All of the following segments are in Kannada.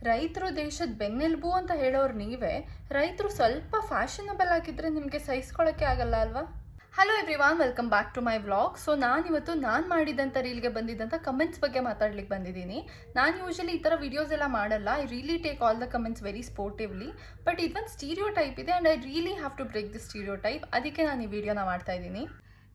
ರೈತರು ದೇಶದ ಬೆನ್ನೆಲುಬು ಅಂತ ಹೇಳೋರು ನೀವೇ. ರೈತರು ಸ್ವಲ್ಪ ಫ್ಯಾಷನಬಲ್ ಆಗಿದ್ರೆ ನಿಮಗೆ ಸಹಿಸ್ಕೊಳ್ಳೋಕ್ಕೆ ಆಗಲ್ಲ ಅಲ್ವಾ? Hello everyone, welcome back to my vlog. So ನಾನಿವತ್ತು ನಾನು ಮಾಡಿದಂಥ ರೀಲ್ಗೆ ಬಂದಿದ್ದಂಥ ಕಮೆಂಟ್ಸ್ ಬಗ್ಗೆ ಮಾತಾಡ್ಲಿಕ್ಕೆ ಬಂದಿದ್ದೀನಿ. ನಾನು ಯೂಶಲಿ ಈ ಥರ ವೀಡಿಯೋಸ್ ಎಲ್ಲ ಮಾಡಲ್ಲ. I really take all the comments very sportively. But ಇದೊಂದು ಸ್ಟೀರಿಯೋ ಟೈಪ್ ಇದೆ and I really have to break the stereotype. ಅದಕ್ಕೆ ನಾನು ಈ ವಿಡಿಯೋನ ಮಾಡ್ತಾ ಇದ್ದೀನಿ.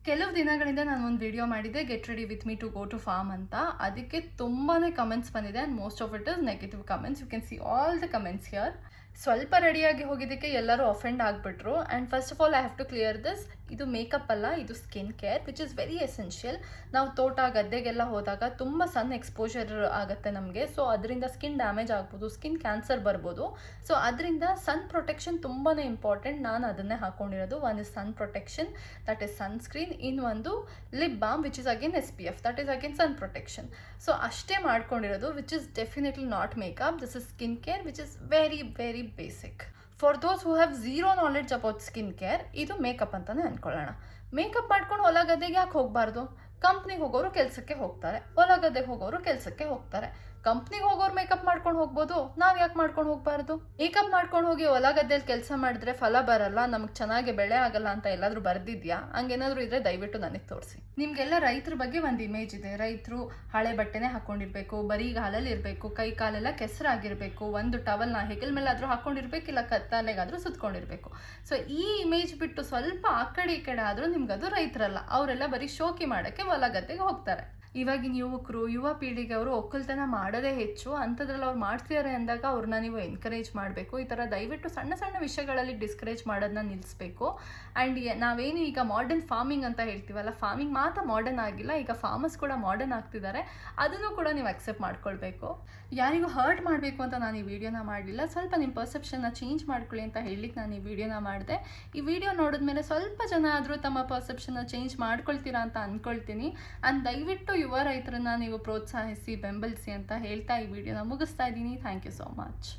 ಕೆಲವು ದಿನಗಳಿಂದ ನಾನು ಒಂದು ವಿಡಿಯೋ ಮಾಡಿದ್ದೆ, get ready with me to go to farm ಅಂತ. ಅದಕ್ಕೆ ತುಂಬಾ ಕಮೆಂಟ್ಸ್ ಬಂದಿದೆ and most of it is negative comments. You can see all the comments here. ಸ್ವಲ್ಪ ರೆಡಿಯಾಗಿ ಹೋಗಿದ್ದಕ್ಕೆ ಎಲ್ಲರೂ ಅಫೆಂಡ್ ಆಗಿಬಿಟ್ರು. And first of all I have to clear this, ಇದು ಮೇಕಪ್ ಅಲ್ಲ, ಇದು skin care which is very essential. ನಾವು ತೋಟ ಗದ್ದೆಗೆಲ್ಲ ಹೋದಾಗ ತುಂಬ ಸನ್ ಎಕ್ಸ್ಪೋಜರ್ ಆಗುತ್ತೆ ನಮಗೆ. ಸೊ ಅದರಿಂದ ಸ್ಕಿನ್ ಡ್ಯಾಮೇಜ್ ಆಗ್ಬೋದು, ಸ್ಕಿನ್ ಕ್ಯಾನ್ಸರ್ ಬರ್ಬೋದು. ಸೊ ಅದರಿಂದ ಸನ್ ಪ್ರೊಟೆಕ್ಷನ್ ತುಂಬಾ ಇಂಪಾರ್ಟೆಂಟ್. ನಾನು ಅದನ್ನೇ ಹಾಕ್ಕೊಂಡಿರೋದು. ಒಂದು sun protection, that is sunscreen. ಇನ್ನೊಂದು lip balm which is again SPF, that is again sun protection. So ಅಷ್ಟೇ ಮಾಡ್ಕೊಂಡಿರೋದು, which is definitely not makeup. This is skin care which is very very basic. For those who have zero knowledge about skin care, ಇದು ಮೇಕಪ್ ಅಂತಲೇ ಅಂದ್ಕೊಳ್ಳೋಣ. ಮೇಕಪ್ ಮಾಡ್ಕೊಂಡು ಹೊಲ ಗದ್ದೆಗೆ ಯಾಕೆ ಹೋಗಬಾರ್ದು? ಕಂಪ್ನಿಗೆ ಹೋಗೋರು ಕೆಲಸಕ್ಕೆ ಹೋಗ್ತಾರೆ, ಹೊಲ ಗದ್ದೆಗೆ ಹೋಗೋರು ಕೆಲಸಕ್ಕೆ ಹೋಗ್ತಾರೆ. ಕಂಪ್ನಿಗೆ ಹೋಗೋರು ಮೇಕಪ್ ಮಾಡ್ಕೊಂಡು ಹೋಗ್ಬೋದು, ನಾವು ಯಾಕೆ ಮಾಡ್ಕೊಂಡು ಹೋಗ್ಬಾರ್ದು? ಮೇಕಪ್ ಮಾಡ್ಕೊಂಡು ಹೋಗಿ ಹೊಲ ಗದ್ದೆಯಲ್ಲಿ ಕೆಲಸ ಮಾಡಿದ್ರೆ ಫಲ ಬರಲ್ಲ, ನಮ್ಗೆ ಚೆನ್ನಾಗಿ ಬೆಳೆ ಆಗಲ್ಲ ಅಂತ ಎಲ್ಲಾದರೂ ಬರ್ದಿದ್ಯಾ? ಹಂಗೇನಾದರೂ ಇದ್ರೆ ದಯವಿಟ್ಟು ನನಗೆ ತೋರಿಸಿ. ನಿಮಗೆಲ್ಲ ರೈತರ ಬಗ್ಗೆ ಒಂದು ಇಮೇಜ್ ಇದೆ. ರೈತರು ಹಳೆ ಬಟ್ಟೆನೇ ಹಾಕೊಂಡಿರ್ಬೇಕು, ಬರೀ ಹಾಲಲ್ಲಿ ಇರಬೇಕು, ಕೈ ಕಾಲೆಲ್ಲ ಕೆಸರಾಗಿರ್ಬೇಕು, ಒಂದು ಟವಲ್ನ ಹೆಗಲ್ ಮೇಲಾದರೂ ಹಾಕೊಂಡಿರ್ಬೇಕು, ಇಲ್ಲ ಕತ್ತಲೆಗಾದರೂ ಸುತ್ಕೊಂಡಿರ್ಬೇಕು. ಸೊ ಈ ಇಮೇಜ್ ಬಿಟ್ಟು ಸ್ವಲ್ಪ ಆ ಕಡೆ ಈ ಕಡೆ ಆದರೂ ನಿಮ್ಗದು ರೈತರಲ್ಲ. ಅವರೆಲ್ಲ ಬರೀ ಶೋಕಿ ಮಾಡೋಕ್ಕೆ ಹೊಲ ಗದ್ದೆಗೆ ಹೋಗ್ತಾರೆ. ಇವಾಗಿನ ಯುವಕರು, ಯುವ ಪೀಳಿಗೆ ಅವರು ಒಕ್ಕಲ್ತನ ಮಾಡೋದೇ ಹೆಚ್ಚು. ಅಂಥದ್ರಲ್ಲಿ ಅವ್ರು ಮಾಡ್ತಿದ್ದಾರೆ ಅಂದಾಗ ಅವ್ರನ್ನ ನೀವು ಎನ್ಕರೇಜ್ ಮಾಡಬೇಕು. ಈ ಥರ ದಯವಿಟ್ಟು ಸಣ್ಣ ಸಣ್ಣ ವಿಷಯಗಳಲ್ಲಿ ಡಿಸ್ಕರೇಜ್ ಮಾಡೋದನ್ನ ನಿಲ್ಲಿಸಬೇಕು. ಆ್ಯಂಡ್ ನಾವೇನು ಈಗ ಮಾಡರ್ನ್ ಫಾರ್ಮಿಂಗ್ ಅಂತ ಹೇಳ್ತೀವಲ್ಲ, ಫಾರ್ಮಿಂಗ್ ಮಾತ್ರ ಮಾಡರ್ನ್ ಆಗಿಲ್ಲ, ಈಗ ಫಾರ್ಮರ್ಸ್ ಕೂಡ ಮಾಡರ್ನ್ ಆಗ್ತಿದ್ದಾರೆ. ಅದನ್ನು ಕೂಡ ನೀವು ಅಕ್ಸೆಪ್ಟ್ ಮಾಡ್ಕೊಳ್ಬೇಕು. ಯಾರಿಗೂ ಹರ್ಟ್ ಮಾಡಬೇಕು ಅಂತ ನಾನು ಈ ವಿಡಿಯೋನ ಮಾಡಲಿಲ್ಲ. ಸ್ವಲ್ಪ ನಿಮ್ಮ ಪರ್ಸೆಪ್ಷನ್ನ ಚೇಂಜ್ ಮಾಡ್ಕೊಳ್ಳಿ ಅಂತ ಹೇಳಲಿಕ್ಕೆ ನಾನು ಈ ವಿಡಿಯೋನ ಮಾಡಿದೆ. ಈ ವಿಡಿಯೋ ನೋಡಿದ್ಮೇಲೆ ಸ್ವಲ್ಪ ಜನ ಆದರೂ ತಮ್ಮ ಪರ್ಸೆಪ್ಷನ್ನ ಚೇಂಜ್ ಮಾಡ್ಕೊಳ್ತೀರಾ ಅಂತ ಅಂದ್ಕೊಳ್ತೀನಿ. ಆ್ಯಂಡ್ ದಯವಿಟ್ಟು ಯುವ ರೈತರನ್ನ ನೀವು ಪ್ರೋತ್ಸಾಹಿಸಿ, ಬೆಂಬಲಿಸಿ ಅಂತ ಹೇಳ್ತಾ ಈ ವಿಡಿಯೋನ ಮುಗಿಸ್ತಾ ಇದ್ದೀನಿ. Thank you so much.